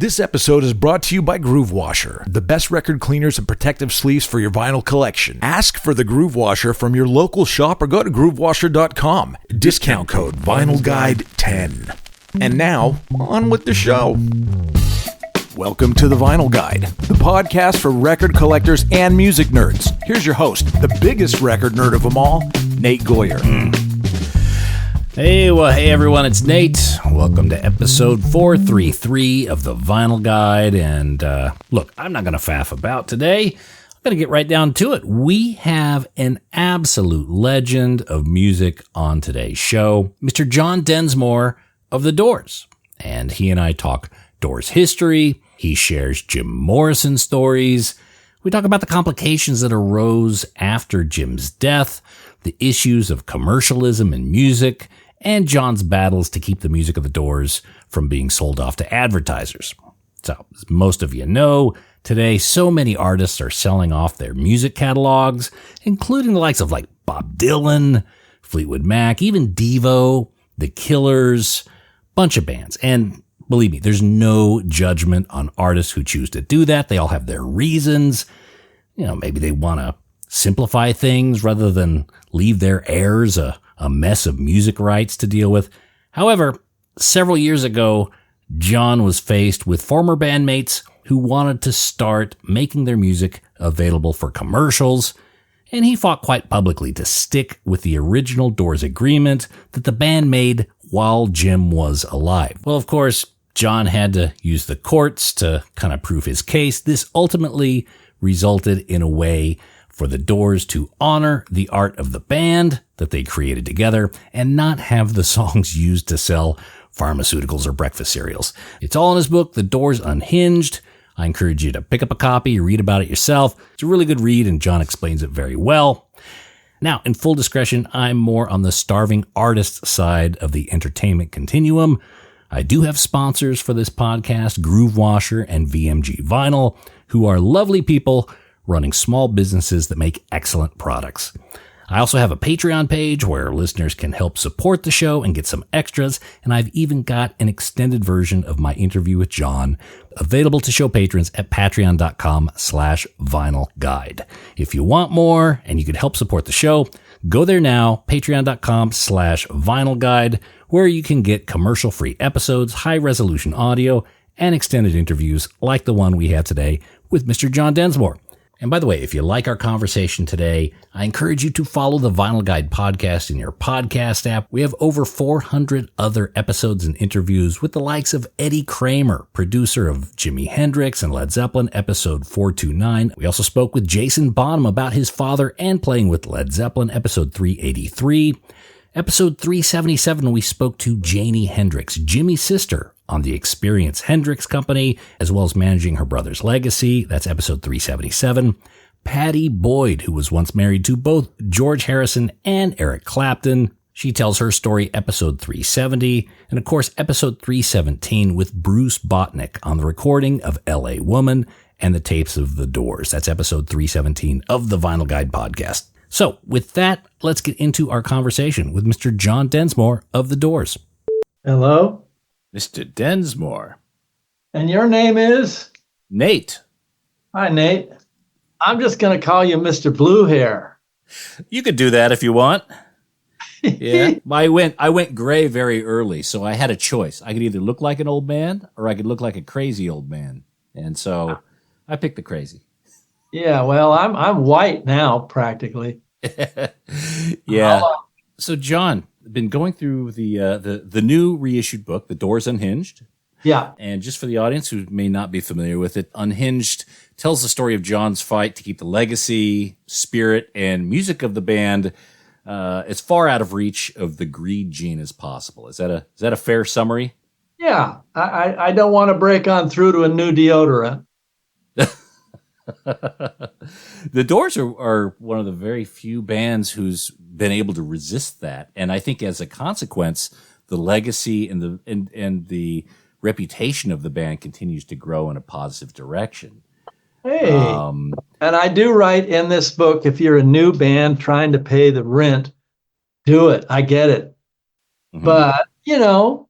This episode is brought to you by Groove Washer, the best record cleaners and protective sleeves for your vinyl collection. Ask for the Groove Washer from your local shop or go to groovewasher.com. Discount code VinylGuide10. And now, on with the show. Welcome to The Vinyl Guide, the podcast for record collectors and music nerds. Here's your host, the biggest record nerd of them all, Nate Goyer. Hey everyone, it's Nate. Welcome to episode 433 of The Vinyl Guide. And look, I'm not going to faff about today. I'm going to get right down to it. We have an absolute legend of music on today's show, Mr. John Densmore of The Doors. And he and I talk Doors history. He shares Jim Morrison stories. We talk about the complications that arose after Jim's death, the issues of commercialism in music, and John's battles to keep the music of The Doors from being sold off to advertisers. So, as most of you know, today so many artists are selling off their music catalogs, including the likes of like Bob Dylan, Fleetwood Mac, even Devo, The Killers, bunch of bands. And believe me, there's no judgment on artists who choose to do that. They all have their reasons. You know, maybe they want to simplify things rather than leave their heirs a mess of music rights to deal with. However, several years ago, John was faced with former bandmates who wanted to start making their music available for commercials, and he fought quite publicly to stick with the original Doors agreement that the band made while Jim was alive. Well, of course, John had to use the courts to kind of prove his case. This ultimately resulted in a way for the Doors to honor the art of the band that they created together and not have the songs used to sell pharmaceuticals or breakfast cereals. It's all in his book, The Doors Unhinged. I encourage you to pick up a copy, read about it yourself. It's a really good read, and John explains it very well. Now, in full discretion, I'm more on the starving artist side of the entertainment continuum. I do have sponsors for this podcast, Groove Washer and VMG Vinyl, who are lovely people running small businesses that make excellent products. I also have a Patreon page where listeners can help support the show and get some extras, and I've even got an extended version of my interview with John available to show patrons at patreon.com/vinylguide. If you want more and you could help support the show, go there now, patreon.com/vinylguide, where you can get commercial-free episodes, high-resolution audio, and extended interviews like the one we have today with Mr. John Densmore. And by the way, if you like our conversation today, I encourage you to follow the Vinyl Guide podcast in your podcast app. We have over 400 other episodes and interviews with the likes of Eddie Kramer, producer of Jimi Hendrix and Led Zeppelin, episode 429. We also spoke with Jason Bonham about his father and playing with Led Zeppelin, episode 383. Episode 377, we spoke to Janie Hendrix, Jimi's sister, on the Experience Hendrix Company, as well as managing her brother's legacy. That's episode 377. Patty Boyd, who was once married to both George Harrison and Eric Clapton. She tells her story, episode 370. And of course, episode 317 with Bruce Botnick on the recording of L.A. Woman and the tapes of The Doors. That's episode 317 of the Vinyl Guide podcast. So with that, let's get into our conversation with Mr. John Densmore of The Doors. Hello? Mr. Densmore. And your name is? Nate. Hi, Nate. I'm just going to call you Mr. Blue Hair. You could do that if you want. Yeah. I went gray very early, so I had a choice. I could either look like an old man or I could look like a crazy old man. And so I picked the crazy. Yeah, well, I'm white now, practically. Yeah. So, John, been going through the new reissued book, The Doors Unhinged. Yeah. And just for the audience who may not be familiar with it, Unhinged tells the story of John's fight to keep the legacy, spirit, and music of the band as far out of reach of the greed gene as possible. Is that a fair summary? Yeah. I don't want to break on through to a new deodorant. The Doors are one of the very few bands who's been able to resist that, and I think as a consequence, the legacy and the reputation of the band continues to grow in a positive direction. Hey, and I do write in this book, if you're a new band trying to pay the rent, do it. I get it, but you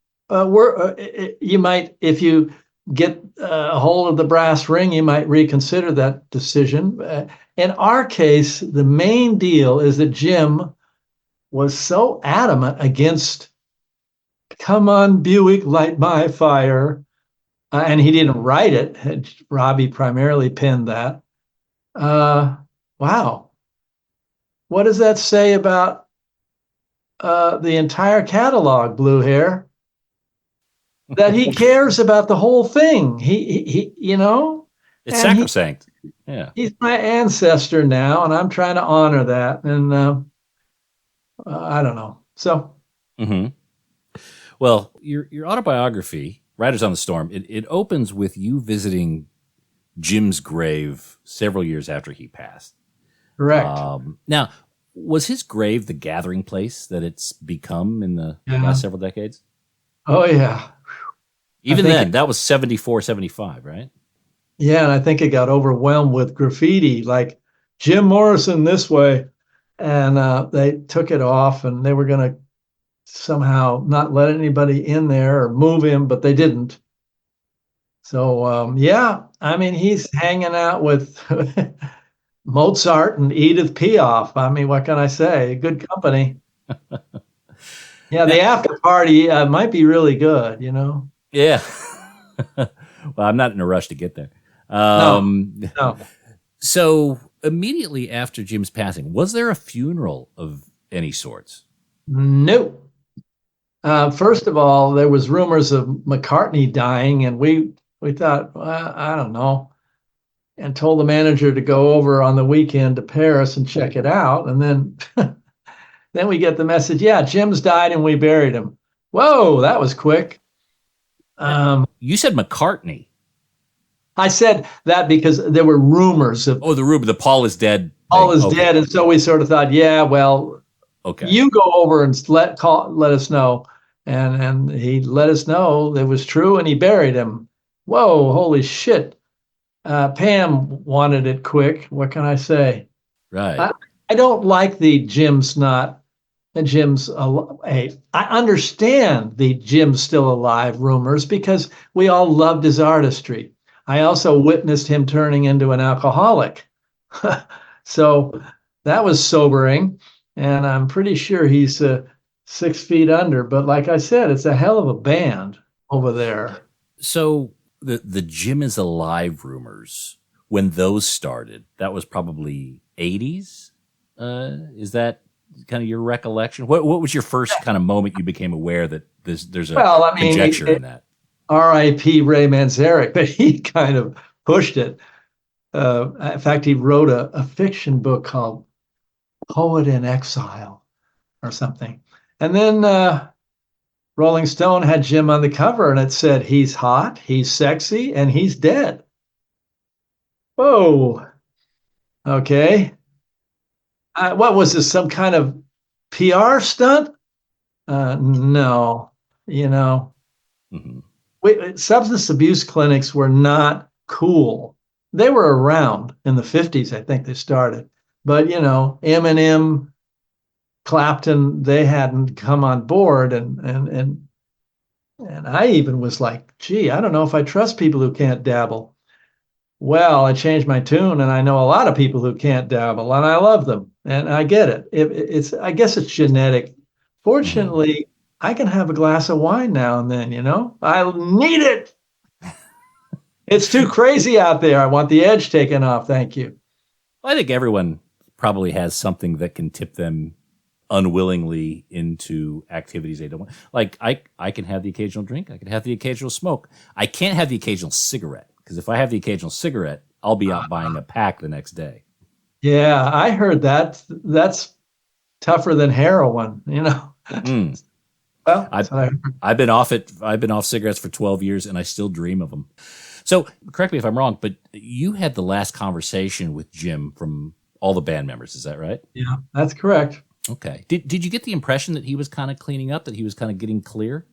might, if you get a hold of the brass ring, you might reconsider that decision. In our case, the main deal is that Jim was so adamant against "Come on, Buick, light my fire," and he didn't write it. Robbie primarily penned that. Wow. What does that say about the entire catalog, Blue Hair? That he cares about the whole thing. He it's sacrosanct. Yeah. He's my ancestor now, and I'm trying to honor that. And I don't know. So. Mm-hmm. Well, your autobiography, Riders on the Storm, it opens with you visiting Jim's grave several years after he passed. Correct. Now, was his grave the gathering place that it's become in the last several decades? Oh, yeah. Even then, that was 74, 75, right? Yeah, and I think it got overwhelmed with graffiti, like Jim Morrison this way. And they took it off, and they were going to somehow not let anybody in there or move him, but they didn't. So, I mean, he's hanging out with Mozart and Edith Piaf. I mean, what can I say? Good company. Yeah, the after party might be really good, Yeah. Well, I'm not in a rush to get there. No. So immediately after Jim's passing, was there a funeral of any sorts? No. First of all, there was rumors of McCartney dying, and we thought, well, I don't know, and told the manager to go over on the weekend to Paris and check it out. And then we get the message, yeah, Jim's died and we buried him. Whoa, that was quick. You said McCartney. I said that because there were rumors of the Paul is dead. Paul is dead, and so we sort of thought, yeah, well, okay, you go over and let us know, and he let us know it was true, and he buried him. Whoa, holy shit! Pam wanted it quick. What can I say? Right. I don't like the Jim's not. And Jim's, hey, I understand the Jim's still alive rumors because we all loved his artistry. I also witnessed him turning into an alcoholic. So that was sobering. And I'm pretty sure he's 6 feet under. But like I said, it's a hell of a band over there. So the Jim is alive rumors, when those started, that was probably 80s? Is that kind of your recollection? What was your first kind of moment you became aware that there's a conjecture in that? R.I.P. Ray Manzarek, but he kind of pushed it. In fact, he wrote a fiction book called Poet in Exile or something. And then Rolling Stone had Jim on the cover, and it said, he's hot, he's sexy, and he's dead. Whoa. Okay. What was this, some kind of PR stunt? No, Mm-hmm. Substance abuse clinics were not cool. They were around in the 50s, I think they started. But, Eminem, Clapton, they hadn't come on board. And I even was like, gee, I don't know if I trust people who can't dabble. Well, I changed my tune, and I know a lot of people who can't dabble, and I love them, and I get it. I guess it's genetic. Fortunately, I can have a glass of wine now and then, I need it. It's too crazy out there. I want the edge taken off. Thank you. I think everyone probably has something that can tip them unwillingly into activities they don't want. Like I can have the occasional drink. I can have the occasional smoke. I can't have the occasional cigarette, because if I have the occasional cigarette, I'll be out buying a pack the next day. Yeah, I heard that. That's tougher than heroin, Mm. Well, I've been off it. I've been off cigarettes for 12 years, and I still dream of them. So, correct me if I'm wrong, but you had the last conversation with Jim from all the band members. Is that right? Yeah, that's correct. Okay. Did you get the impression that he was kind of cleaning up, that he was kind of getting clear?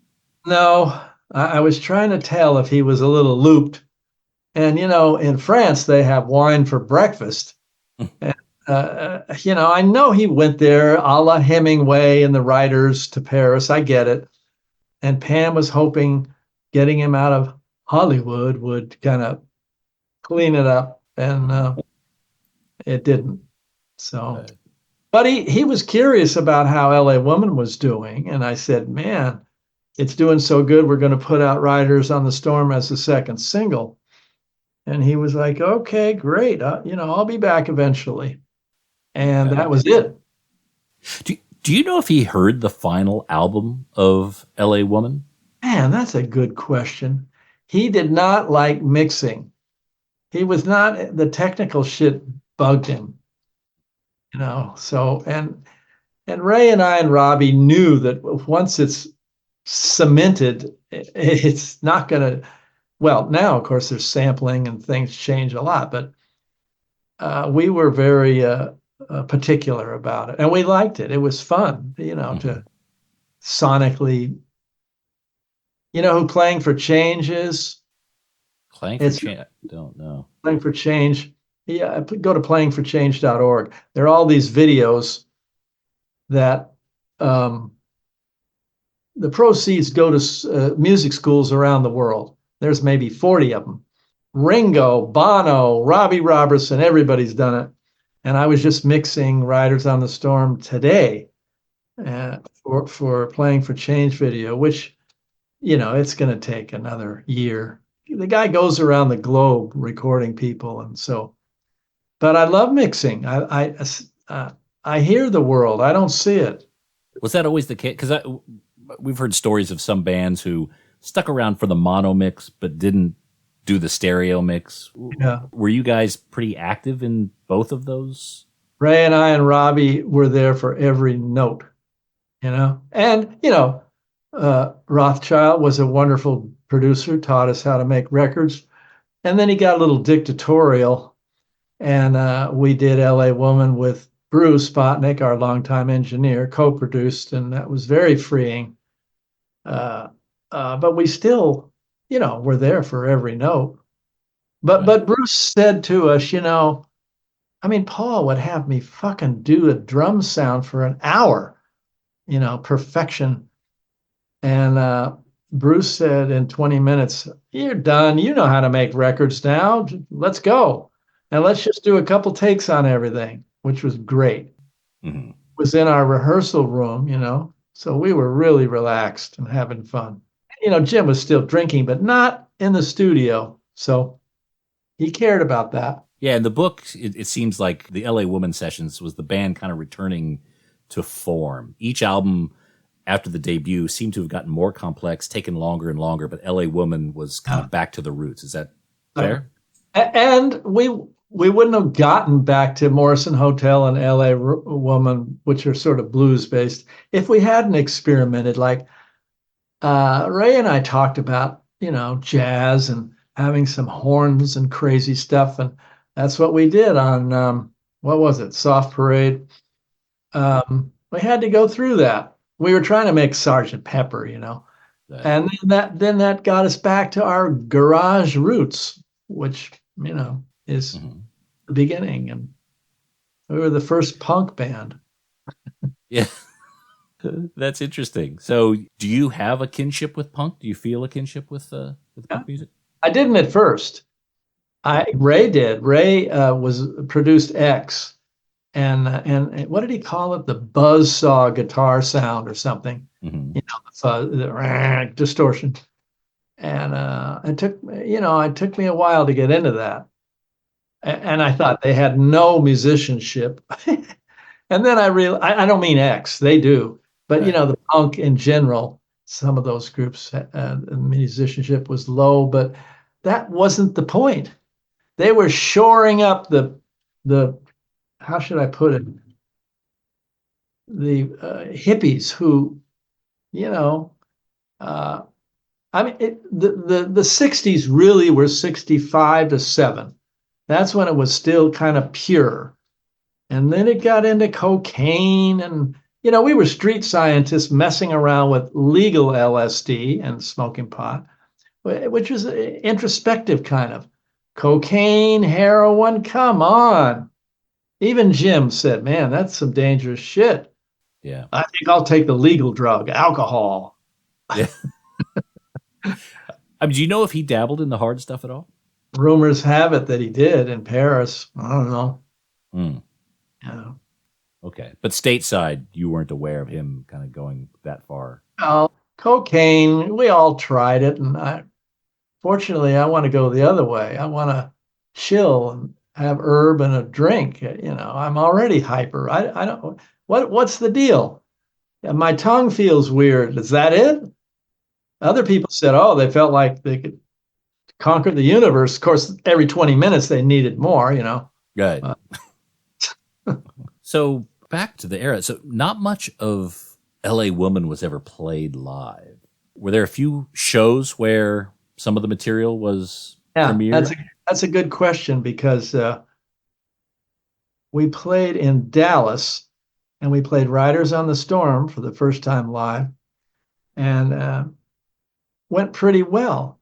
No, I was trying to tell if he was a little looped. And, in France, they have wine for breakfast. And, I know he went there a la Hemingway and the writers to Paris. I get it. And Pam was hoping getting him out of Hollywood would kind of clean it up, and it didn't. So, Right. but he was curious about how LA Woman was doing, and I said, "Man, it's doing so good. We're going to put out Riders on the Storm as the second single." And he was like, "Okay, great. I'll be back eventually." And Okay. that was it. Do you know if he heard the final album of LA Woman? Man, that's a good question. He did not like mixing. He was not, the technical shit bugged him, So, and Ray and I and Robbie knew that once it's cemented, it's not going to, well, now, of course, there's sampling and things change a lot, but we were very particular about it. And we liked it. It was fun, to sonically, who Playing for Change is? Playing for Change? Don't know. Playing for Change. Yeah, go to playingforchange.org. There are all these videos that the proceeds go to music schools around the world. There's maybe 40 of them. Ringo, Bono, Robbie Robertson, everybody's done it. And I was just mixing Riders on the Storm today for Playing for Change video, which, it's going to take another year. The guy goes around the globe recording people. And so, but I love mixing. I hear the world. I don't see it. Was that always the case? Because we've heard stories of some bands who stuck around for the mono mix, but didn't do the stereo mix. Yeah. Were you guys pretty active in both of those? Ray and I and Robbie were there for every note, and, Rothschild was a wonderful producer, taught us how to make records. And then he got a little dictatorial, and we did LA Woman with Bruce Spotnick, our longtime engineer, co-produced, and that was very freeing. But we still, were there for every note. But Bruce said to us, Paul would have me fucking do a drum sound for an hour, perfection. And Bruce said in 20 minutes, "You're done. You know how to make records now. Let's go. And let's just do a couple takes on everything," which was great. Mm-hmm. It was in our rehearsal room, so we were really relaxed and having fun. Jim was still drinking, but not in the studio. So he cared about that. Yeah, in the book, it seems like the LA Woman sessions was the band kind of returning to form. Each album after the debut seemed to have gotten more complex, taken longer and longer, but LA Woman was kind of back to the roots. Is that fair? And we wouldn't have gotten back to Morrison Hotel and LA Woman, which are sort of blues based, if we hadn't experimented. Like Ray and I talked about, jazz and having some horns and crazy stuff. And that's what we did on, what was it? Soft Parade. We had to go through that. We were trying to make Sergeant Pepper, Right. and then that got us back to our garage roots, which, is the beginning. And we were the first punk band. Yeah. That's interesting. So do you have a kinship with punk? Do you feel a kinship with punk music? I didn't at first. Ray did. Ray was produced X. And what did he call it? The buzzsaw guitar sound or something, Mm-hmm. the distortion. And it took me a while to get into that. And I thought they had no musicianship. And then I realized, I don't mean X, they do. But, Right. The punk in general, some of those groups, the musicianship was low, but that wasn't the point. They were shoring up the how should I put it? The hippies who, the 60s really were 65 to 7. That's when it was still kind of pure. And then it got into cocaine and, we were street scientists messing around with legal LSD and smoking pot, which was introspective kind of. Cocaine, heroin, come on. Even Jim said, "Man, that's some dangerous shit." Yeah. I think I'll take the legal drug, alcohol. Yeah. I mean, do you know if he dabbled in the hard stuff at all? Rumors have it that he did in Paris. I don't know. Yeah. Okay. But stateside, you weren't aware of him kind of going that far. Oh, cocaine, we all tried it. And fortunately, I want to go the other way. I want to chill and have herb and a drink. I'm already hyper. I don't, what's the deal? My tongue feels weird. Is that it? Other people said, oh, they felt like they could conquer the universe. Of course, every 20 minutes they needed more, Right. So back to the era. So not much of L.A. Woman was ever played live. Were there a few shows where some of the material was premiered? That's a good question because we played in Dallas and we played Riders on the Storm for the first time live and went pretty well.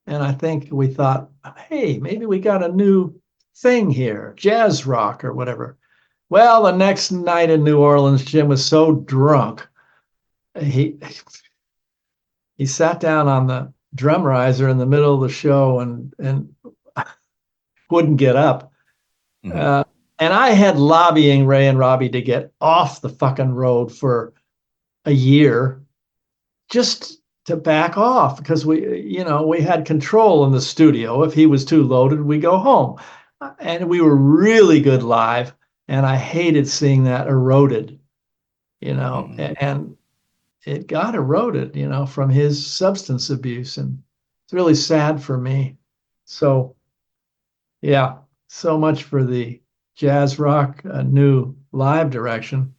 And I think we thought, hey, maybe we got a new thing here, jazz rock or whatever. Well, the next night in New Orleans, Jim was so drunk. He sat down on the drum riser in the middle of the show and wouldn't get up. Mm-hmm. And I had lobbying Ray and Robbie to get off the fucking road for a year just to back off because we had control in the studio. If he was too loaded, we go home. And we were really good live. And I hated seeing that eroded, and it got eroded, from his substance abuse. And it's really sad for me. So, yeah, so much for the jazz rock, new live direction.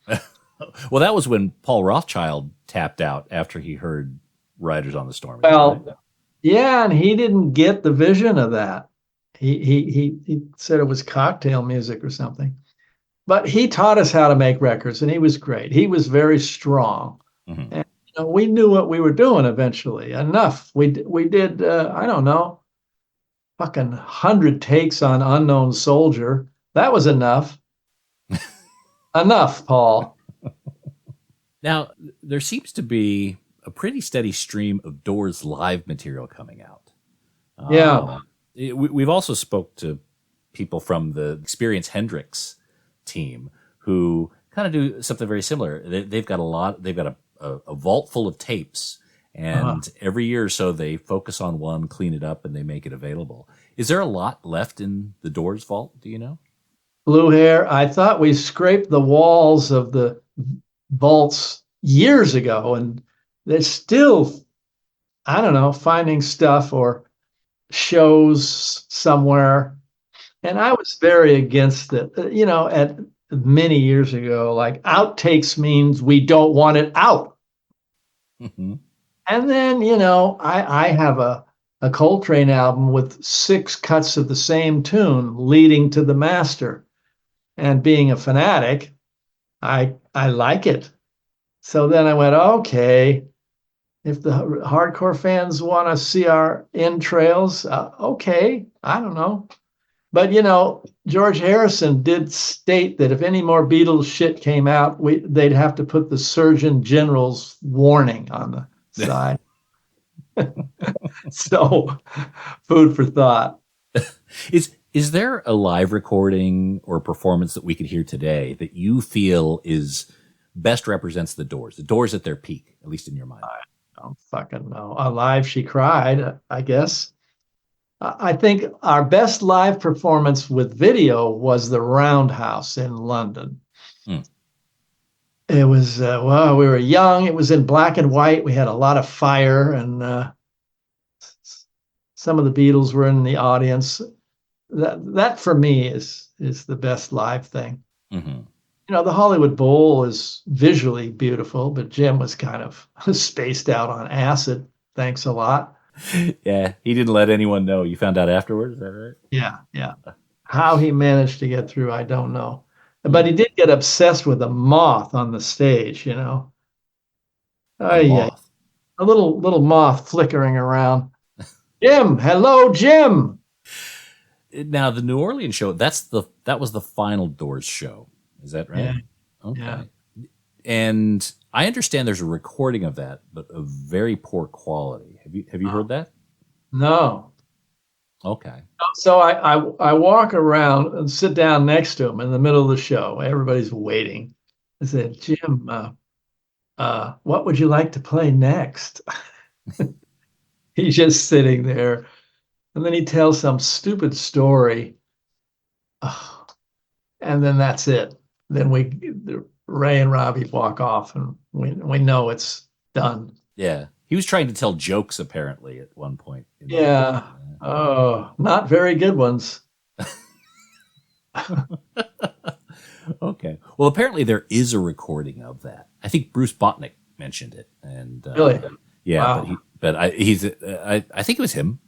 Well, that was when Paul Rothchild tapped out after he heard Riders on the Storm. Well, right? Yeah, and he didn't get the vision of that. He said it was cocktail music or something. But he taught us how to make records, and he was great. He was very strong. Mm-hmm. And we knew what we were doing eventually. Enough. We did, I don't know, fucking 100 takes on Unknown Soldier. That was enough. Enough, Paul. Now, there seems to be a pretty steady stream of Doors live material coming out. Yeah. We've also spoke to people from the Experience Hendrix team who kind of do something very similar. They've got a vault full of tapes, and every year or so they focus on one, clean it up, and they make it available. Is there a lot left in the Doors vault? Do you know? Blue Hair, I thought we scraped the walls of the vaults years ago, and they're still, I don't know, finding stuff or shows somewhere. And I was very against it, at many years ago, like outtakes means we don't want it out. Mm-hmm. And then, I have a Coltrane album with 6 cuts of the same tune leading to the master. And being a fanatic, I like it. So then I went, okay, if the hardcore fans want to see our entrails, okay, I don't know. But, George Harrison did state that if any more Beatles shit came out, they'd have to put the Surgeon General's warning on the side. So, food for thought. Is there a live recording or performance that we could hear today that you feel best represents the Doors at their peak, at least in your mind? I don't fucking know. Alive She Cried, I guess. I think our best live performance with video was the Roundhouse in London. It was, we were young. It was in black and white. We had a lot of fire, and some of the Beatles were in the audience. That for me is the best live thing. Mm-hmm. The Hollywood Bowl is visually beautiful, but Jim was kind of spaced out on acid. Thanks a lot. Yeah, he didn't let anyone know. You found out afterwards, is that right? Yeah. How he managed to get through, I don't know. But he did get obsessed with a moth on the stage, Moth. Yeah. A little moth flickering around. Jim, hello, Jim. Now, the New Orleans show, that was the final Doors show. Is that right? Yeah. Okay. Yeah. And I understand there's a recording of that, but of very poor quality. Have you heard that? No. Okay. So I walk around and sit down next to him in the middle of the show. Everybody's waiting. I said, Jim, what would you like to play next? He's just sitting there. And then he tells some stupid story. Oh, and then that's it. Then Ray and Robbie walk off and we know it's done. Yeah. He was trying to tell jokes apparently at one point. Yeah. Oh, not very good ones. Okay. Well, apparently there is a recording of that. I think Bruce Botnick mentioned it. And Really? yeah, Wow. I think it was him.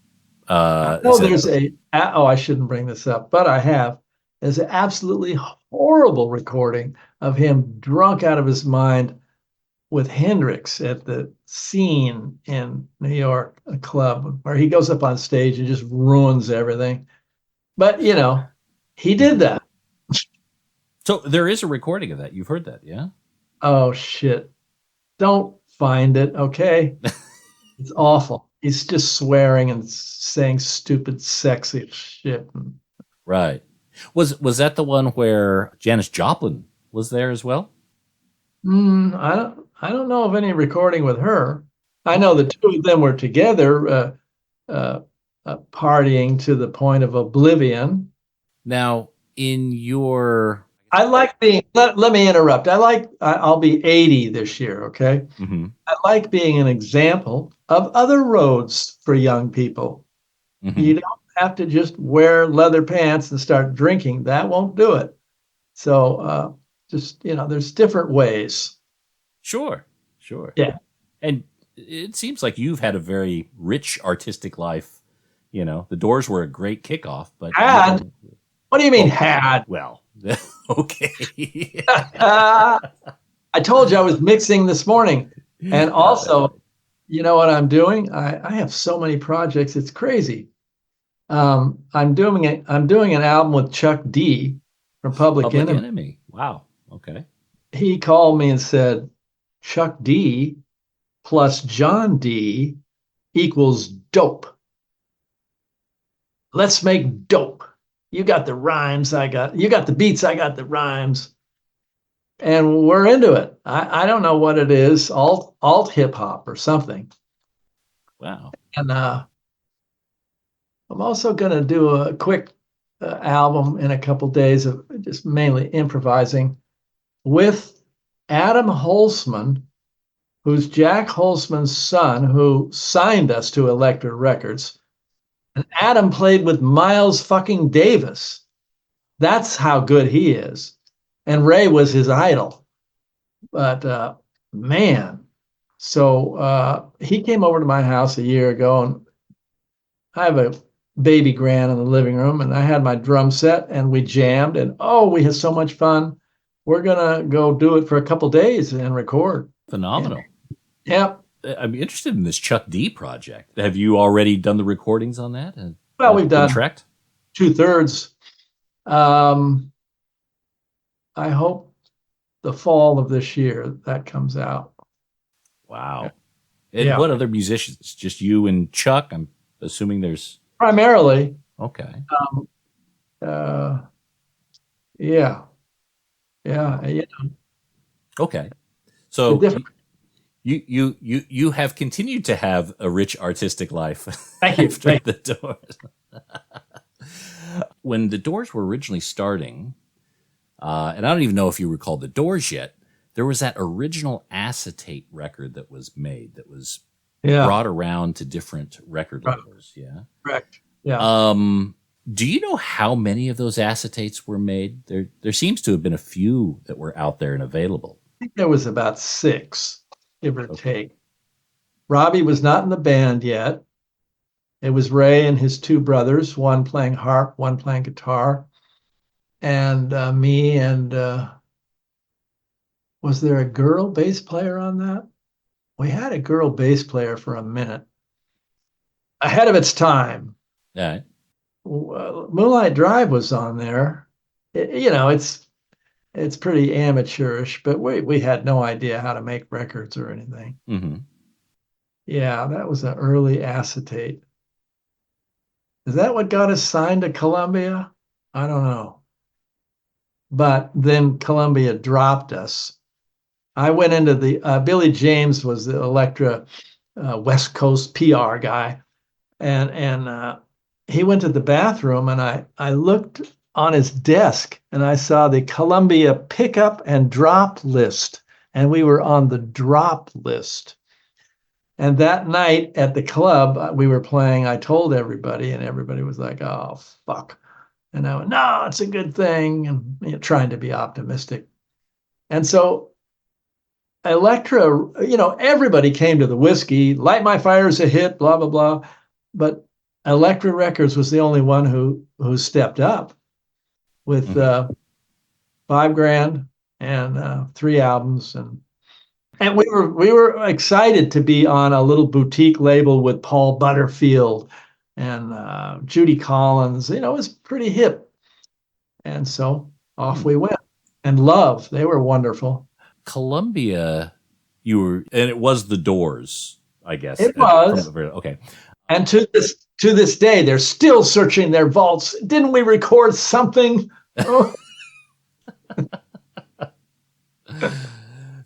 No, I shouldn't bring this up, but I have. There's an absolutely horrible recording of him drunk out of his mind with Hendrix at the Scene in New York, a club where he goes up on stage and just ruins everything. But, he did that. So there is a recording of that. You've heard that, yeah? Oh, shit. Don't find it, okay? It's awful. He's just swearing and saying stupid, sexy shit. Right. Was that the one where Janis Joplin was there as well? I don't know of any recording with her. I know the two of them were together, partying to the point of oblivion. Now, in your... I like being, let me interrupt. I'll be 80 this year, okay? Mm-hmm. I like being an example of other roads for young people. Mm-hmm. You don't have to just wear leather pants and start drinking. That won't do it. So there's different ways. Sure. Yeah. And it seems like you've had a very rich artistic life. The Doors were a great kickoff, but... Had? What do you mean had? Well, okay. I told you I was mixing this morning. And also, you know what I'm doing? I have so many projects. It's crazy. I'm doing an album with Chuck D from Public Enemy. Wow. Okay. He called me and said, Chuck D plus John D equals dope. Let's make dope. You got the rhymes, you got the beats, I got the rhymes. And we're into it. I don't know what it is, alt hip hop or something. Wow. And I'm also going to do a quick album in a couple days of just mainly improvising with Adam Holzman, who's Jack Holzman's son, who signed us to Elektra Records. And Adam played with Miles fucking Davis. That's how good he is. And Ray was his idol. But man, so he came over to my house a year ago, and I have a baby grand in the living room, and I had my drum set, and we jammed, and we had so much fun. We're gonna go do it for a couple days and record. Phenomenal. Yep. I'm interested in this Chuck D project. Have you already done the recordings on that? Well, we've done tracked 2/3. I hope the fall of this year that comes out. Wow. And what other musicians? Just you and Chuck? I'm assuming there's... Primarily. Okay. Yeah. Okay. So you have continued to have a rich artistic life. Thank you. After the Doors. When the Doors were originally starting, and I don't even know if you recall the Doors yet, there was that original acetate record that was made that was brought around to different record labels. Yeah. Correct. Yeah. Do you know how many of those acetates were made? There seems to have been a few that were out there and available. I think there was about 6, give or take. Robbie was not in the band yet. It was Ray and his 2 brothers, one playing harp, one playing guitar, and me. And was there a girl bass player on that? We had a girl bass player for a minute. Ahead of its time. Yeah. Moonlight Drive was on there. It's pretty amateurish, but we had no idea how to make records or anything. Mm-hmm. Yeah, that was an early acetate. Is that what got us signed to Columbia? I don't know. But then Columbia dropped us. I went into the Billy James was the Elektra West Coast PR guy, and he went to the bathroom, and I looked on his desk, and I saw the Columbia pickup and drop list, and we were on the drop list. And that night at the club we were playing, I told everybody, and everybody was like, "Oh, fuck." And I went, "No, it's a good thing," and trying to be optimistic. And so Elektra, everybody came to the whiskey, Light My Fire's a hit, blah, blah, blah. But Elektra Records was the only one who stepped up with $5,000 and 3 albums. And we were excited to be on a little boutique label with Paul Butterfield and Judy Collins. It was pretty hip. And so off we went. And Love, they were wonderful. Columbia, and it was the Doors, I guess. It was. Okay. And to this day, they're still searching their vaults. Didn't we record something? Oh.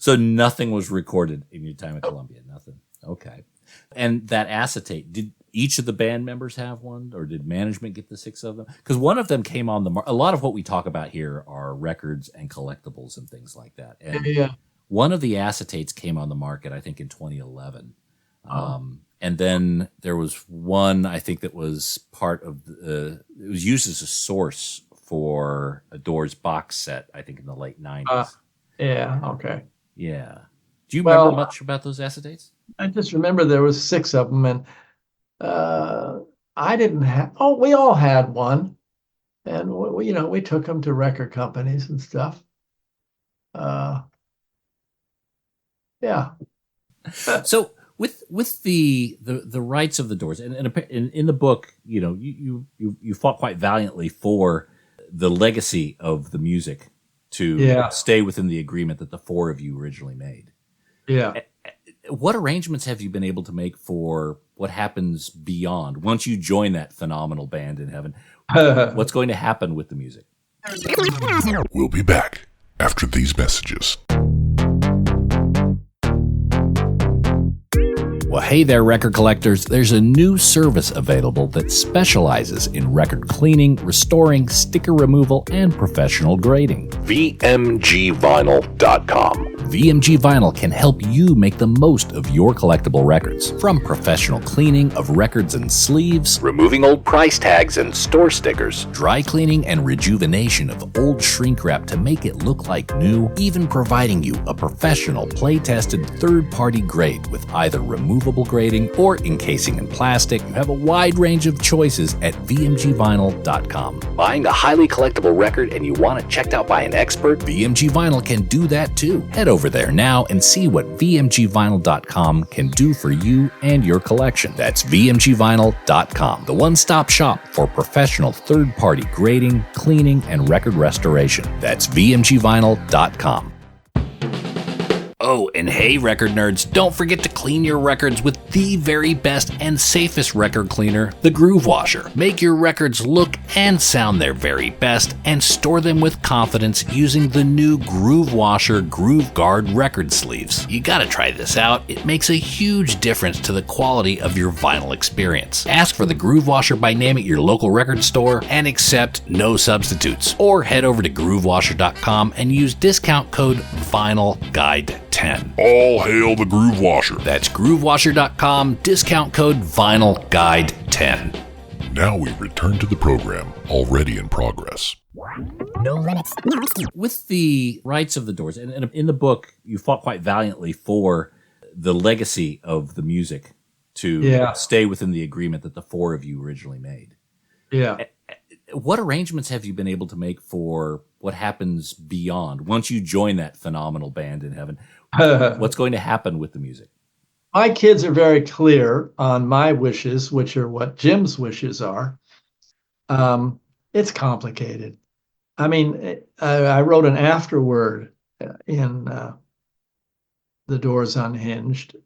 So nothing was recorded in your time at Columbia. Nothing. Okay. And that acetate, did each of the band members have one, or did management get the 6 of them? Because one of them came on the market. A lot of what we talk about here are records and collectibles and things like that. And one of the acetates came on the market, I think, in 2011. And then there was one, I think, that was part of it was used as a source for a Doors box set, I think, in the late 90s. Yeah. Okay. Yeah. Do you remember much about those acetates? I just remember there was 6 of them, and I didn't have. Oh, we all had one, and we took them to record companies and stuff. Yeah. So with the rights of the Doors, and in the book, you fought quite valiantly for the legacy of the music to stay within the agreement that the 4 of you originally made. Yeah. What arrangements have you been able to make for what happens beyond once you join that phenomenal band in heaven? What's going to happen with the music? We'll be back after these messages. Well, hey there, record collectors. There's a new service available that specializes in record cleaning, restoring, sticker removal, and professional grading. VMGvinyl.com. VMG Vinyl can help you make the most of your collectible records. From professional cleaning of records and sleeves, removing old price tags and store stickers, dry cleaning and rejuvenation of old shrink wrap to make it look like new, even providing you a professional play-tested third-party grade with either removable grading or encasing in plastic. You have a wide range of choices at VMGvinyl.com. Buying a highly collectible record and you want it checked out by an expert? VMG Vinyl can do that too. Head over there now and see what VMGvinyl.com can do for you and your collection. That's VMGvinyl.com, the one-stop shop for professional third-party grading, cleaning, and record restoration. That's VMGvinyl.com. Oh, and hey, record nerds, don't forget to clean your records with the very best and safest record cleaner, the Groove Washer. Make your records look and sound their very best and store them with confidence using the new Groove Washer Groove Guard record sleeves. You gotta try this out. It makes a huge difference to the quality of your vinyl experience. Ask for the Groove Washer by name at your local record store and accept no substitutes. Or head over to groovewasher.com and use discount code VINYLGUIDE10. All hail the Groove Washer. That's groovewasher.com, discount code VINYLGUIDE10. Now we return to the program, already in progress. No limits. With the rights of the Doors, and in the book, you fought quite valiantly for the legacy of the music to stay within the agreement that the 4 of you originally made. Yeah. What arrangements have you been able to make for what happens beyond once you join that phenomenal band in heaven? What's going to happen with the music? My kids are very clear on my wishes, which are what Jim's wishes are. It's complicated. I mean, I wrote an afterword in The Doors Unhinged,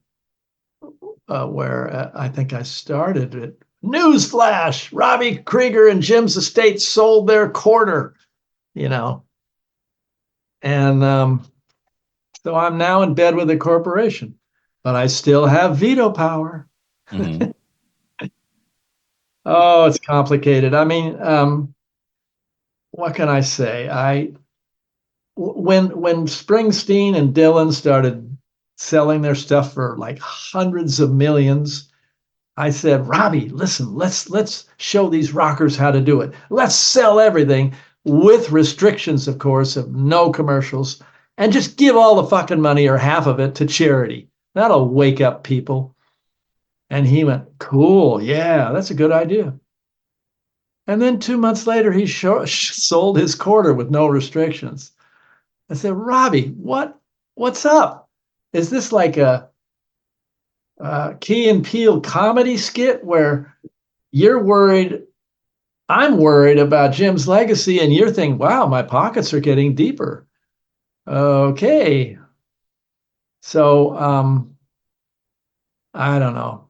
where I think I started it Newsflash, Robbie Krieger and Jim's estate sold their quarter, you know. And so I'm now in bed with a corporation, but I still have veto power. Mm-hmm. Oh, it's complicated. I mean, what can I say? When Springsteen and Dylan started selling their stuff for like hundreds of millions, I said, Robbie, listen, let's show these rockers how to do it. Let's sell everything with restrictions, of course, of no commercials, and just give all the fucking money or half of it to charity. That'll wake up people. And he went, cool, yeah, that's a good idea. And then 2 months later, he sold his quarter with no restrictions. I said, Robbie, what's up? Is this like a Key and Peele comedy skit where you're worried, I'm worried about Jim's legacy, and you're thinking, wow, my pockets are getting deeper. Okay. So I don't know.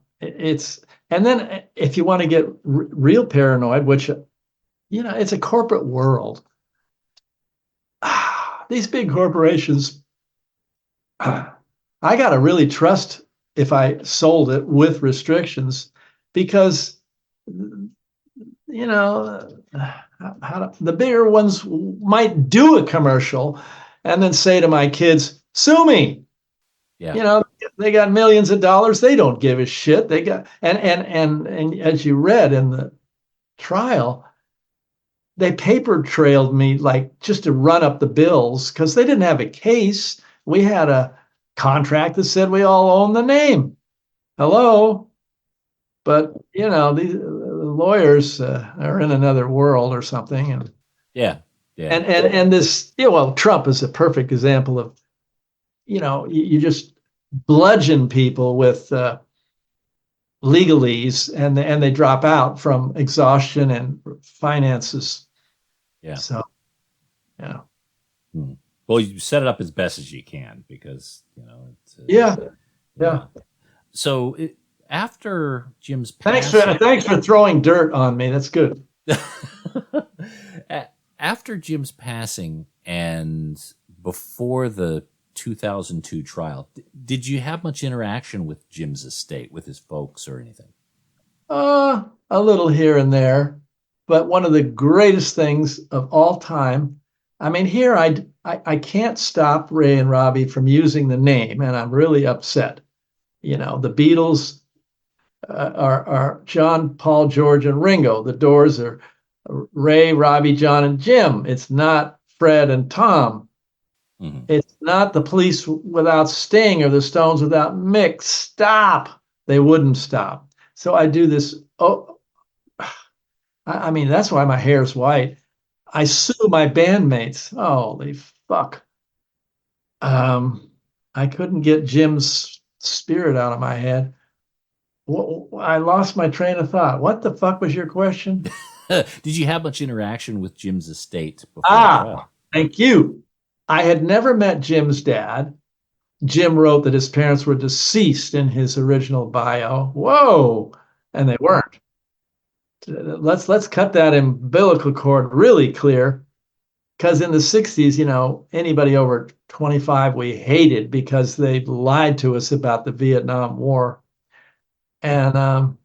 And then if you want to get real paranoid, which, it's a corporate world. These big corporations, I got to really trust if I sold it with restrictions, because, the bigger ones might do a commercial and then say to my kids, sue me. Yeah. They got millions of dollars. They don't give a shit. They got, and as you read in the trial, they paper trailed me like just to run up the bills because they didn't have a case. We had a contract that said we all own the name. Hello. But, these lawyers are in another world or something. And Yeah. And this, Trump is a perfect example of, you just bludgeon people with legalese and they drop out from exhaustion and finances. Yeah. So, yeah. Well, you set it up as best as you can because, Yeah. So after Jim's passing, thanks for throwing dirt on me. That's good. After Jim's passing and before the 2002 trial, did you have much interaction with Jim's estate, with his folks or anything? A little here and there, but one of the greatest things of all time. I mean, here I can't stop Ray and Robbie from using the name, and I'm really upset. The Beatles are John, Paul, George, and Ringo. The Doors are Ray, Robbie, John, and Jim. It's not Fred and Tom. Mm-hmm. It's not the Police without Sting or the Stones without Mick. Stop. They wouldn't stop. So I do this. I mean, that's why my hair's white. I sue my bandmates. Holy fuck. I couldn't get Jim's spirit out of my head. I lost my train of thought. What the fuck was your question? Did you have much interaction with Jim's estate before the trial? Thank you. I had never met Jim's dad. Jim wrote that his parents were deceased in his original bio. Whoa. And they weren't. Let's cut that umbilical cord really clear. Because in the 60s, anybody over 25 we hated because they lied to us about the Vietnam War. And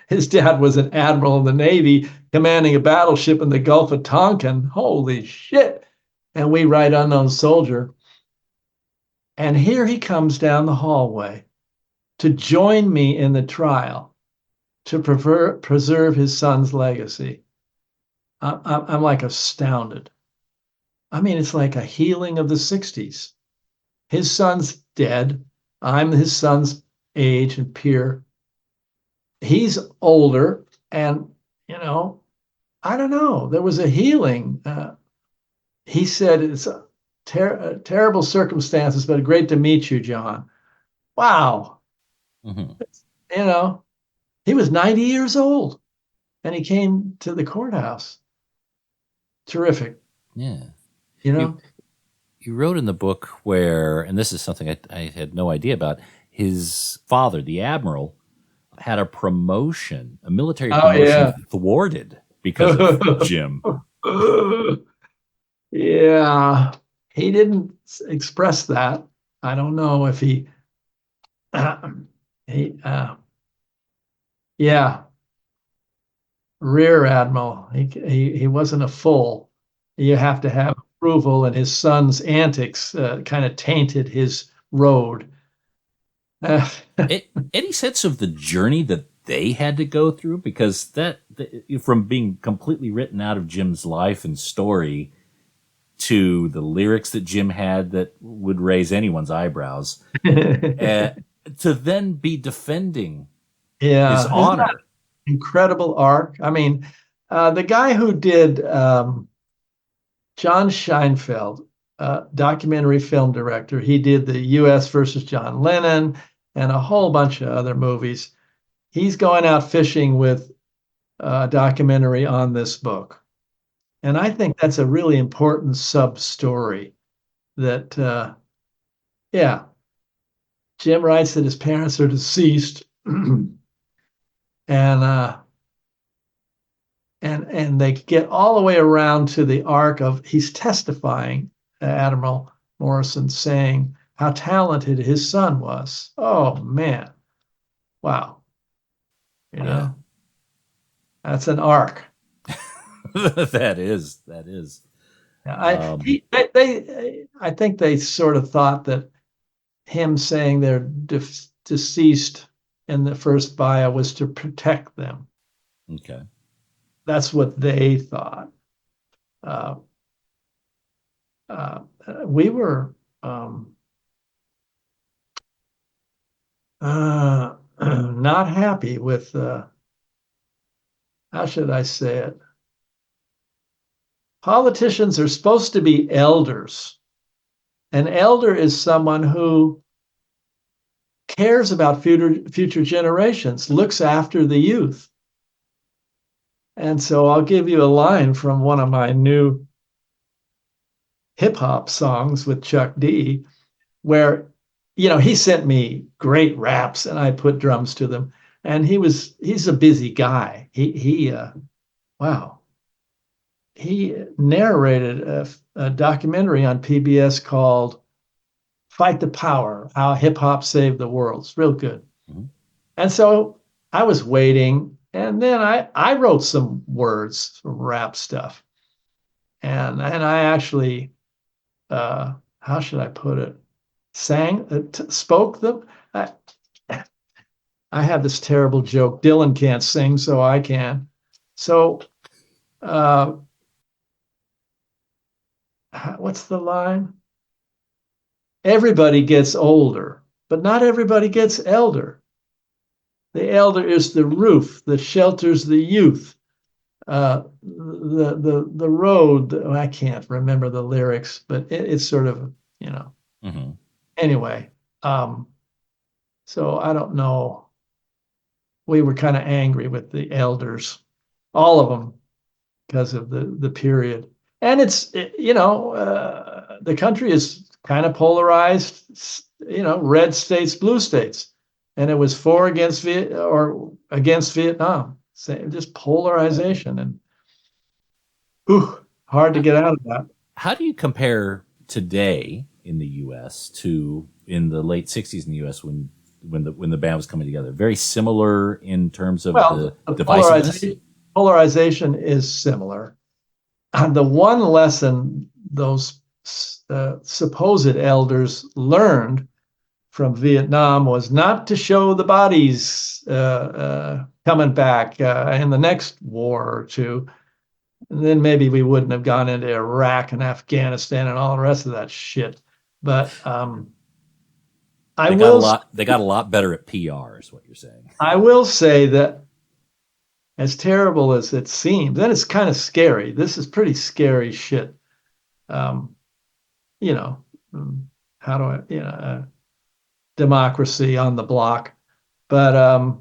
his dad was an admiral in the Navy commanding a battleship in the Gulf of Tonkin. Holy shit. And we write unknown soldier. And here he comes down the hallway to join me in the trial to preserve his son's legacy. I'm like astounded. I mean, it's like a healing of the 60s. His son's dead. I'm his son's age and peer. He's older and, I don't know. There was a healing. He said, it's terrible circumstances, but great to meet you, John. Wow. Mm-hmm. He was 90 years old and he came to the courthouse. Terrific. Yeah. You wrote in the book where, and this is something I had no idea about, his father, the admiral, had a promotion, a military Oh, promotion yeah. thwarted because of Jim. Yeah, he didn't express that. I don't know if he, yeah, rear admiral. He wasn't a full. You have to have approval, and his son's antics kind of tainted his road. Any sense of the journey that they had to go through? Because from being completely written out of Jim's life and story to the lyrics that Jim had that would raise anyone's eyebrows, to then be defending his honor. Incredible arc. I mean, the guy who did John Scheinfeld, documentary film director, he did the U.S. versus John Lennon and a whole bunch of other movies. He's going out fishing with a documentary on this book. And I think that's a really important sub-story that, Jim writes that his parents are deceased. And they get all the way around to the arc of he's testifying, Admiral Morrison, saying how talented his son was. Oh man, wow! That's an arc. That is. Yeah, I think they sort of thought that him saying they're deceased in the first bio was to protect them. Okay. That's what they thought. We were not happy with, how should I say it? Politicians are supposed to be elders. An elder is someone who cares about future generations, looks after the youth. And so I'll give you a line from one of my new hip hop songs with Chuck D, where, he sent me great raps and I put drums to them. And he's a busy guy. He narrated a documentary on PBS called Fight the Power, How Hip Hop Saved the World. It's real good. Mm-hmm. And so I was waiting, and then I wrote some words, some rap stuff. And I actually, how should I put it? Spoke them. I have this terrible joke. Dylan can't sing, so I can. So, what's the line? Everybody gets older, but not everybody gets elder. The elder is the roof that shelters the youth. The road. I can't remember the lyrics, but it's sort of Mm-hmm. Anyway, so I don't know. We were kind of angry with the elders, all of them, because of the period. And the country is kind of polarized, red states, blue states. And it was for against Vietnam. So just polarization, and hard to get out of that. How do you compare today in the U.S. to in the late 60s in the U.S. when the band was coming together? Very similar in terms of the divisiveness? Polarization is similar. The one lesson those supposed elders learned from Vietnam was not to show the bodies coming back in the next war or two. And then maybe we wouldn't have gone into Iraq and Afghanistan and all the rest of that shit. But they got a lot better at PR, is what you're saying. I will say that, as terrible as it seems, and it's kind of scary. This is pretty scary shit. How do I, democracy on the block. But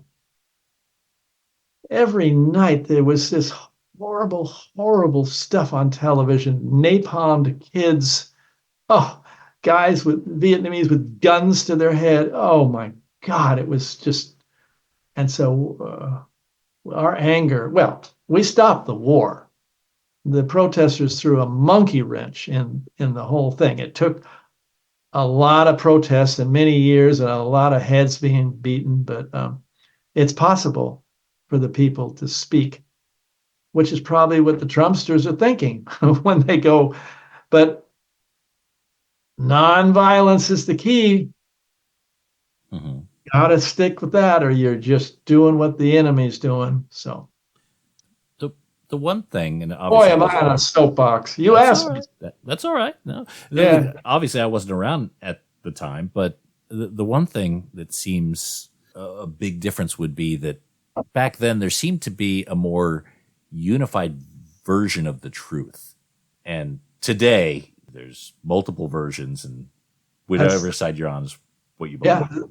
every night there was this horrible, horrible stuff on television, napalmed kids. Guys with Vietnamese with guns to their head. Oh my God, it was just And so our anger, well, we stopped the war. The protesters threw a monkey wrench in the whole thing. It took a lot of protests and many years and a lot of heads being beaten, but it's possible for the people to speak, which is probably what the Trumpsters are thinking when they go. But nonviolence is the key. Mm-hmm. Got to stick with that, or you're just doing what the enemy's doing. So, the one thing, and boy, obviously, am I on a soapbox. You asked me. That's all right. No, Yeah. Obviously, I wasn't around at the time, but the one thing that seems a big difference would be that back then there seemed to be a more unified version of the truth, and today there's multiple versions, and whatever side you're on is what you believe. Yeah,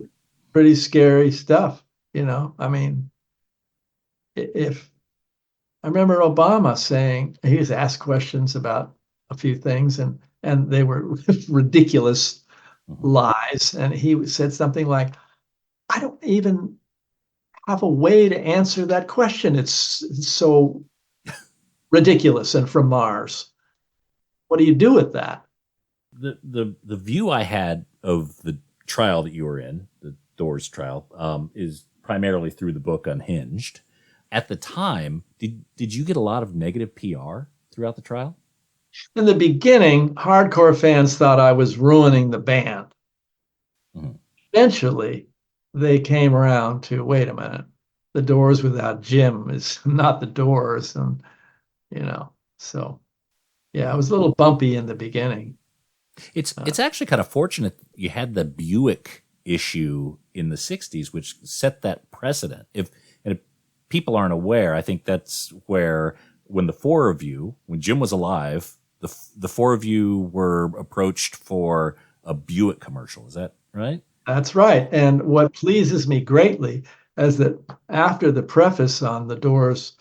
pretty scary stuff. I mean, if I remember Obama saying, he was asked questions about a few things, and they were ridiculous lies, and he said something like, "I don't even have a way to answer that question. It's so ridiculous and from Mars. What do you do with that?" The view I had of the trial that you were in, the Doors trial, is primarily through the book Unhinged. At the time, did you get a lot of negative PR throughout the trial? In the beginning, hardcore fans thought I was ruining the band. Mm-hmm. Eventually, they came around to, wait a minute, the Doors without Jim is not the Doors. And, so, yeah, it was a little bumpy in the beginning. It's actually kind of fortunate you had the Buick issue in the 60s, which set that precedent. If people aren't aware, I think that's where, when the four of you, when Jim was alive, the four of you were approached for a Buick commercial. Is that right? That's right. And what pleases me greatly is that after the preface on the Doors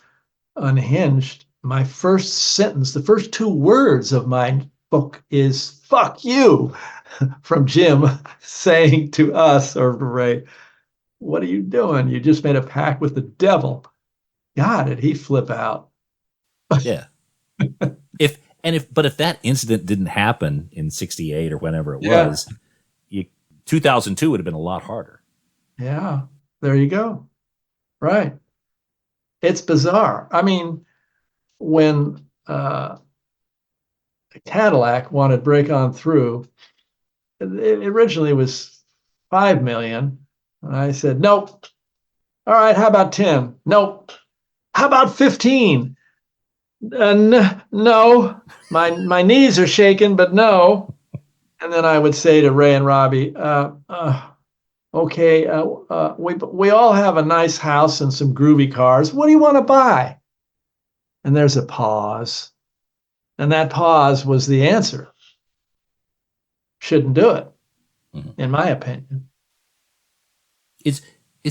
Unhinged, my first sentence, the first two words of my book is "fuck you," from Jim saying to us, or Ray, "What are you doing? You just made a pact with the devil." God, did he flip out? Yeah. But if that incident didn't happen in '68 or whenever it was, 2002 would have been a lot harder. Yeah, there you go. Right. It's bizarre. I mean, when Cadillac wanted Break On Through, it originally was 5 million. And I said, nope. All right, how about 10? Nope. How about 15? No. My knees are shaking, but no. And then I would say to Ray and Robbie, okay, we all have a nice house and some groovy cars. What do you want to buy? And there's a pause. And that pause was the answer. Shouldn't do it, in my opinion. Is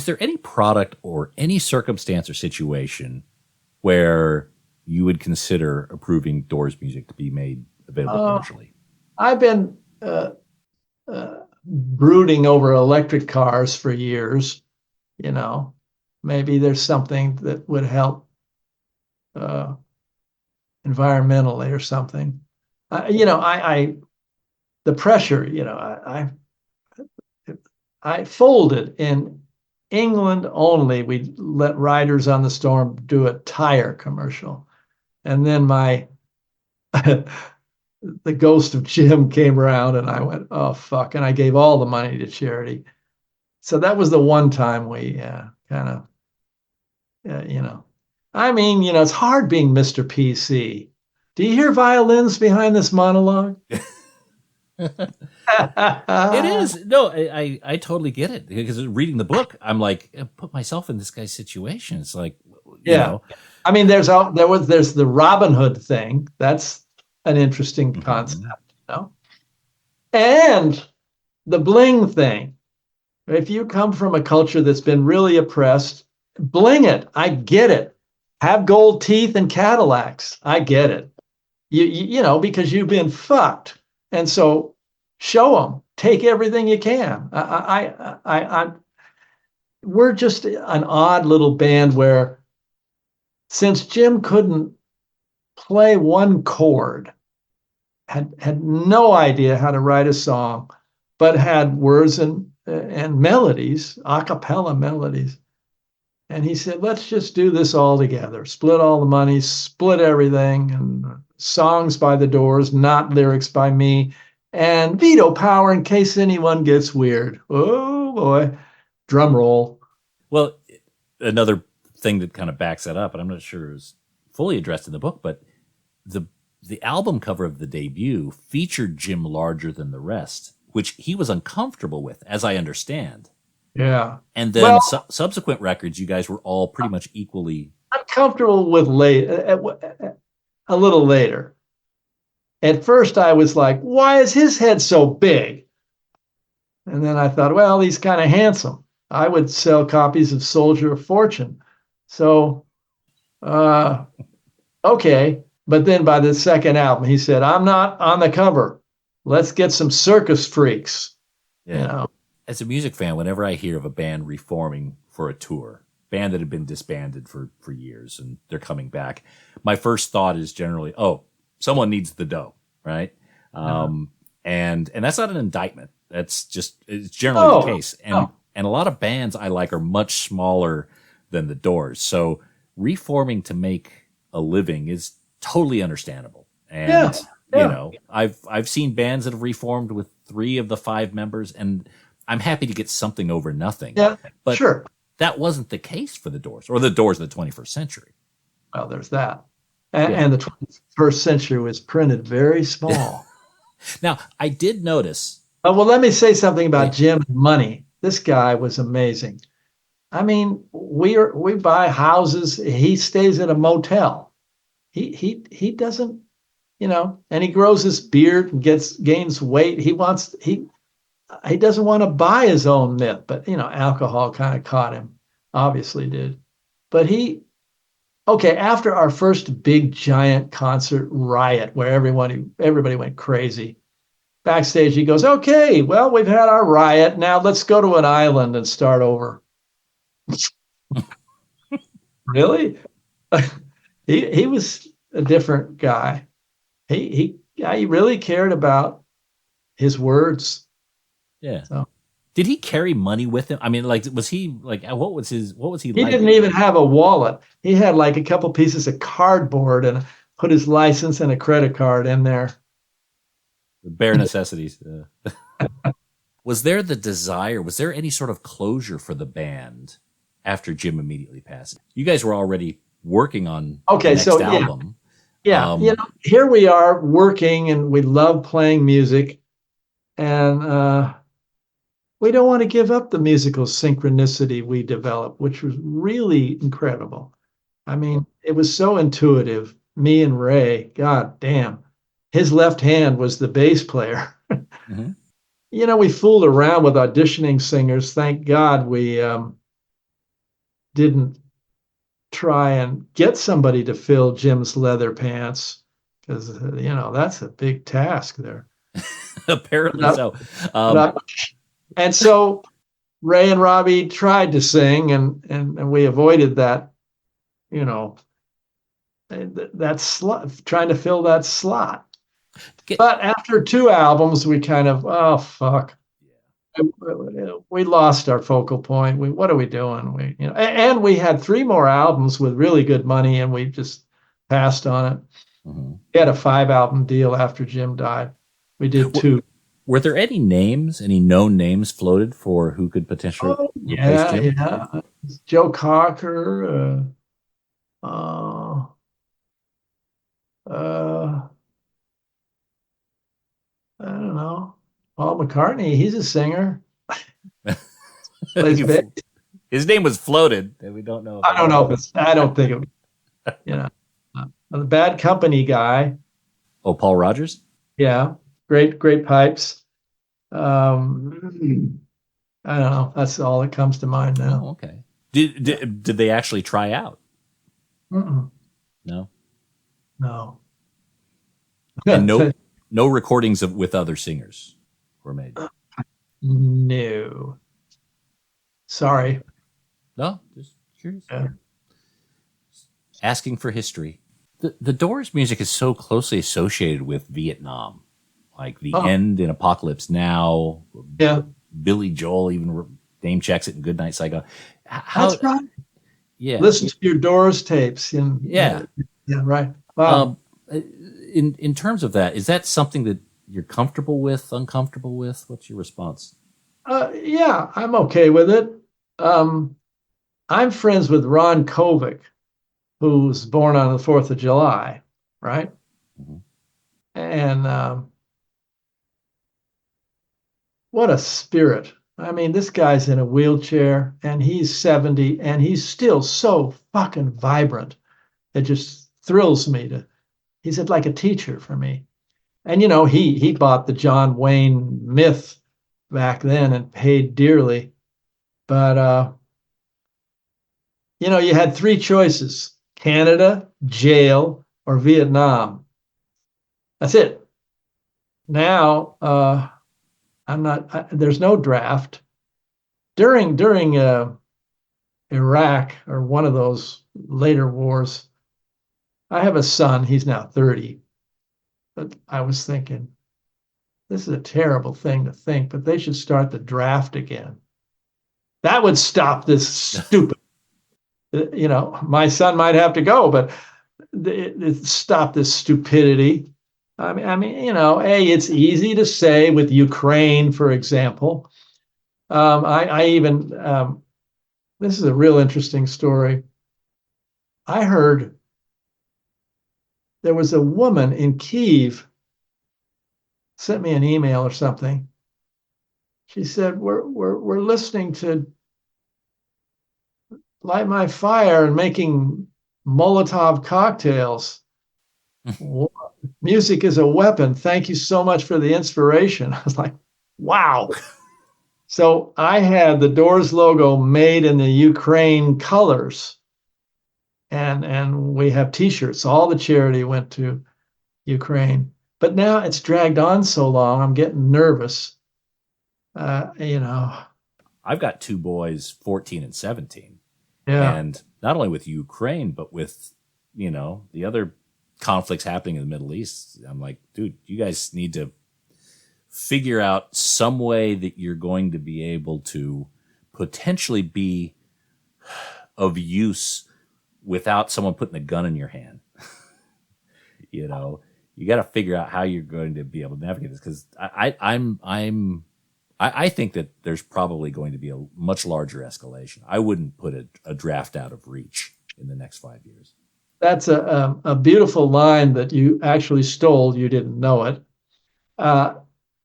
there any product or any circumstance or situation where you would consider approving Doors music to be made available commercially? I've been brooding over electric cars for years. Maybe there's something that would help environmentally or something. The pressure, I folded in England only. We let Riders on the Storm do a tire commercial. And then the ghost of Jim came around and I went, oh, fuck. And I gave all the money to charity. So that was the one time we kind of, I mean, it's hard being Mr. PC. Do you hear violins behind this monologue? It is. No, I totally get it, because reading the book, I'm like, put myself in this guy's situation. It's like, you know. I mean, there's the Robin Hood thing. That's an interesting concept, and the bling thing. If you come from a culture that's been really oppressed, bling it. I get it. Have gold teeth and Cadillacs. I get it. Because you've been fucked. And so show them, take everything you can. we're just an odd little band where, since Jim couldn't play one chord, had no idea how to write a song, but had words and melodies, a cappella melodies. And he said, let's just do this all together. Split all the money, split everything, and songs by the Doors, not lyrics by me, and veto power in case anyone gets weird. Oh boy, drum roll. Well, another thing that kind of backs that up, and I'm not sure is fully addressed in the book, but the album cover of the debut featured Jim larger than the rest, which he was uncomfortable with, as I understand. Yeah. And then subsequent records, you guys were all pretty much equally. I'm comfortable with a little later. At first, I was like, why is his head so big? And then I thought, well, he's kind of handsome. I would sell copies of Soldier of Fortune. So, okay. But then by the second album, he said, I'm not on the cover. Let's get some circus freaks. Yeah. You know? As a music fan, whenever I hear of a band reforming for a tour, band that had been disbanded for years and they're coming back, my first thought is generally, oh, someone needs the dough, right? And that's not an indictment. That's just, it's generally the case. And a lot of bands I like are much smaller than the Doors. So reforming to make a living is totally understandable. And you know, I've seen bands that have reformed with 3 of the 5 members, and I'm happy to get something over nothing. Yeah, but sure. That wasn't the case for the Doors, or the Doors of the 21st century. Well, there's that. And the 21st century was printed very small. Now, I did notice. Well, let me say something about Jim Money. This guy was amazing. I mean, we buy houses. He stays at a motel. He doesn't, you know, and he grows his beard and gains weight. He doesn't want to buy his own myth, but you know, alcohol kind of caught him, obviously did. But after our first big giant concert riot where everybody went crazy, backstage he goes, okay, well, we've had our riot. Now let's go to an island and start over. Really? He was a different guy. He really cared about his words. Yeah. So. Did he carry money with him? I mean, like, was he like, what was he like? He didn't even have a wallet. He had like a couple pieces of cardboard and put his license and a credit card in there. The bare necessities. Was there any sort of closure for the band after Jim immediately passed? You guys were already working on the next album. Yeah. You know, here we are working and we love playing music, and we don't want to give up the musical synchronicity we developed, which was really incredible. I mean, it was so intuitive. Me and Ray, God damn, his left hand was the bass player. Mm-hmm. You know, we fooled around with auditioning singers. Thank God we didn't try and get somebody to fill Jim's leather pants, because you know, that's a big task there. Apparently so. And so Ray and Robbie tried to sing, and we avoided that, you know, that slot, trying to fill that slot. But after 2 albums, we kind of, oh fuck, we lost our focal point. What are we doing? And we had 3 more albums with really good money, and we just passed on it. Mm-hmm. We had a 5-album deal after Jim died. We did 2. Were there any known names floated for who could potentially replace Jim? Yeah. Joe Cocker, I don't know. Paul McCartney, he's a singer. His name was floated, and we don't know. I don't think it. You know, the Bad Company guy. Oh, Paul Rogers. Yeah, great pipes. I don't know. That's all that comes to mind now. Oh, okay. Did they actually try out? Mm-mm. No. And no recordings with other singers were made. No. Sorry. No, just curious. Yeah. Asking for history. The Doors music is so closely associated with Vietnam, like The End and Apocalypse Now. Yeah. Billy Joel even name checks it in Goodnight Saigon. That's right. Yeah. Listen to your Doors tapes. Yeah. Yeah, right. Wow. In terms of that, is that something that you're comfortable with, uncomfortable with? What's your response? Yeah, I'm okay with it. I'm friends with Ron Kovic, who was born on the 4th of July, right? Mm-hmm. And what a spirit. I mean, this guy's in a wheelchair and he's 70 and he's still so fucking vibrant. It just thrills me he's like a teacher for me. And, he bought the John Wayne myth back then and paid dearly. But, you had three choices: Canada, jail, or Vietnam. That's it. Now, there's no draft. During Iraq or one of those later wars, I have a son, he's now 30. But I was thinking, this is a terrible thing to think, but they should start the draft again. That would stop this stupid, my son might have to go, but it stop this stupidity. I mean, it's easy to say with Ukraine, for example. I even, this is a real interesting story. I heard there was a woman in Kyiv sent me an email or something. She said, we're listening to Light My Fire and making Molotov cocktails. Music is a weapon. Thank you so much for the inspiration. I was like, wow. So I had the Doors logo made in the Ukraine colors. And we have T-shirts. All the charity went to Ukraine. But now it's dragged on so long, I'm getting nervous. I've got two boys, 14 and 17. Yeah. And not only with Ukraine, but with, the other conflicts happening in the Middle East. I'm like, dude, you guys need to figure out some way that you're going to be able to potentially be of use without someone putting a gun in your hand. You got to figure out how you're going to be able to navigate this, because I think that there's probably going to be a much larger escalation. I wouldn't put a draft out of reach in the next 5 years. That's a beautiful line that you actually stole. You didn't know it.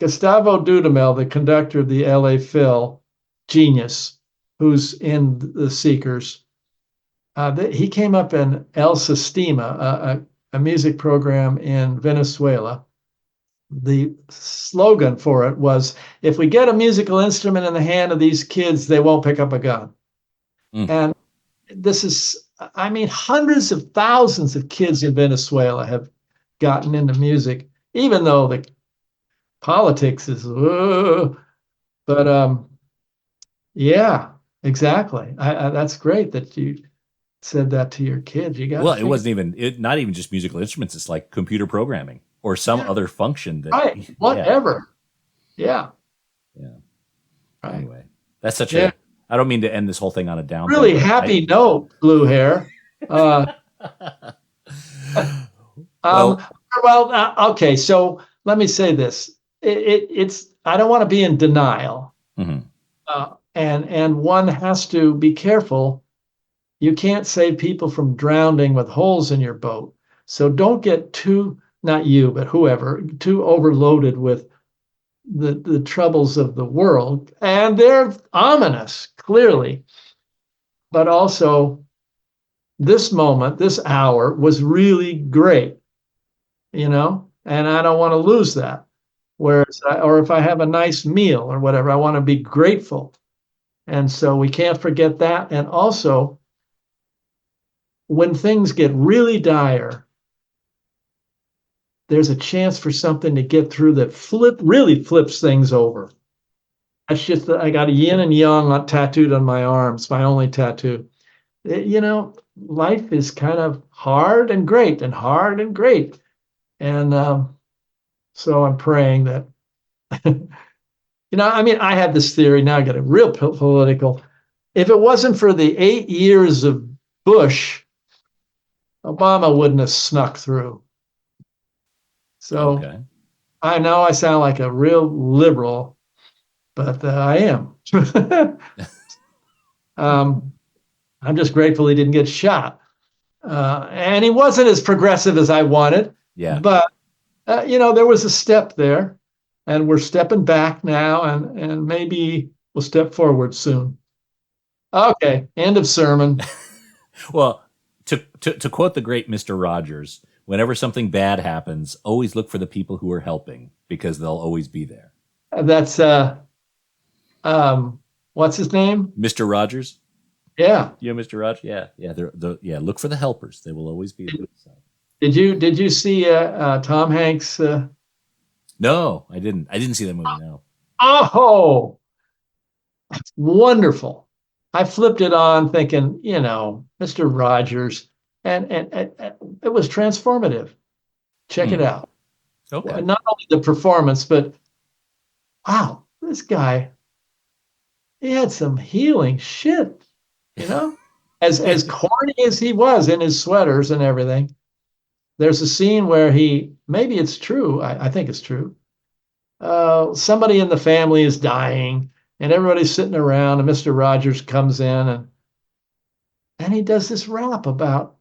Gustavo Dudamel, the conductor of the LA Phil, genius, who's in the Seekers, he came up in El Sistema, a music program in Venezuela. The slogan for it was, if we get a musical instrument in the hand of these kids, they won't pick up a gun. And this is, hundreds of thousands of kids in Venezuela have gotten into music, even though the politics is, but yeah, exactly. That's great that you said that to your kids. You got it wasn't not even just musical instruments. It's like computer programming or some other function that whatever. Yeah. Right. Anyway, that's such a. I don't mean to end this whole thing on a down. Really happy note, Blue Hair. Okay. So let me say this. It's. I don't want to be in denial. Mm-hmm. And one has to be careful. You can't save people from drowning with holes in your boat. So don't get too, not you, but whoever, too overloaded with the troubles of the world. And they're ominous, clearly. But also, this moment, this hour was really great, and I don't want to lose that. Whereas, or if I have a nice meal or whatever, I want to be grateful. And so we can't forget that. And also, when things get really dire, there's a chance for something to get through that really flips things over. That's just I got a yin and yang tattooed on my arms, my only tattoo. Life is kind of hard and great and hard and great. And so I'm praying that, I have this theory. Now I get it real political. If it wasn't for the 8 years of Bush, Obama wouldn't have snuck through. So okay. I know I sound like a real liberal, but I am. I'm just grateful he didn't get shot. And he wasn't as progressive as I wanted. Yeah. But, there was a step there. And we're stepping back now, and maybe we'll step forward soon. Okay, end of sermon. Well, to quote the great Mr. Rogers, whenever something bad happens, always look for the people who are helping, because they'll always be there. That's, what's his name? Mr. Rogers? Yeah. Yeah, Mr. Rogers? Yeah. Look for the helpers. They will always be there. So. Did you see Tom Hanks? No, I didn't. I didn't see that movie, no. Oh, wonderful. I flipped it on thinking, Mr. Rogers, and it was transformative. Check it out. Okay. Not only the performance, but wow, this guy, he had some healing shit, as corny as he was in his sweaters and everything. There's a scene where maybe it's true, I think it's true. Somebody in the family is dying, and everybody's sitting around, and Mr. Rogers comes in, and he does this rap about,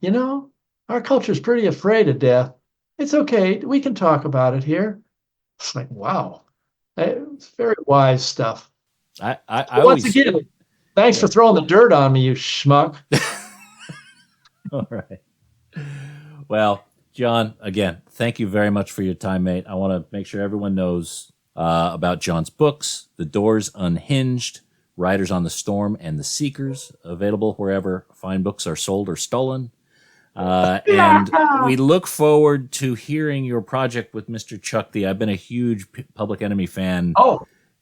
our culture's pretty afraid of death. It's okay, we can talk about it here. It's like, wow, it's very wise stuff. Once again, thanks for throwing the dirt on me, you schmuck. All right. Well, John, again, thank you very much for your time, mate. I want to make sure everyone knows about John's books, The Doors Unhinged, Riders on the Storm, and The Seekers, available wherever fine books are sold or stolen. And we look forward to hearing your project with Mr. Chuck D. I've been a huge Public Enemy fan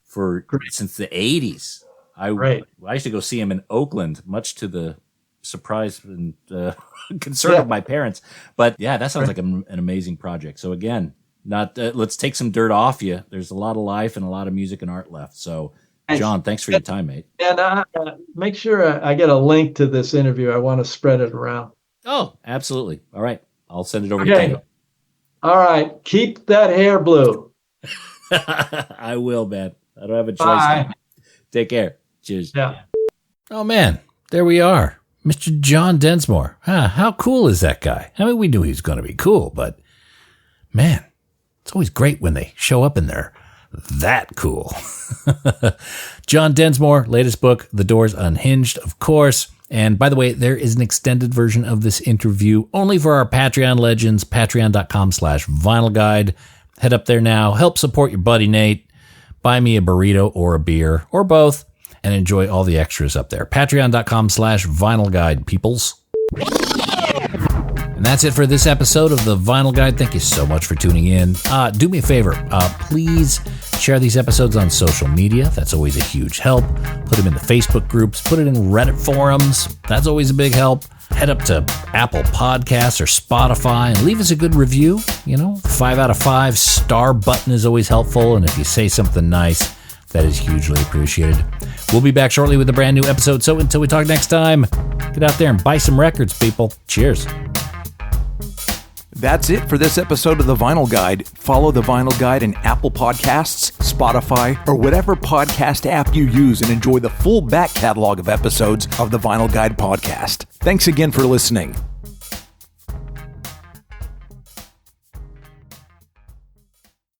since the 80s. I used to go see him in Oakland, much to the surprise and concern of my parents. But yeah, that sounds like an amazing project. So again, let's take some dirt off you. There's a lot of life and a lot of music and art left. So John, thanks for your time, mate. And make sure I get a link to this interview. I want to spread it around. Oh, absolutely. All right. I'll send it over to you. All right. Keep that hair blue. I will, man. I don't have a choice. Bye. Take care. Cheers. Yeah. Oh, man. There we are. Mr. John Densmore. How cool is that guy? I mean, we knew he was going to be cool, but man, it's always great when they show up and they're that cool. John Densmore, latest book, The Doors Unhinged, of course. And by the way, there is an extended version of this interview only for our Patreon legends, patreon.com/vinyl guide. Head up there now. Help support your buddy Nate. Buy me a burrito or a beer or both. And enjoy all the extras up there. Patreon.com/vinyl guide, peoples. And that's it for this episode of the Vinyl Guide. Thank you so much for tuning in. Do me a favor. Please share these episodes on social media. That's always a huge help. Put them in the Facebook groups. Put it in Reddit forums. That's always a big help. Head up to Apple Podcasts or Spotify and leave us a good review. 5 out of 5 star button is always helpful. And if you say something nice, that is hugely appreciated. We'll be back shortly with a brand new episode. So until we talk next time, get out there and buy some records, people. Cheers. That's it for this episode of The Vinyl Guide. Follow The Vinyl Guide in Apple Podcasts, Spotify, or whatever podcast app you use and enjoy the full back catalog of episodes of The Vinyl Guide podcast. Thanks again for listening.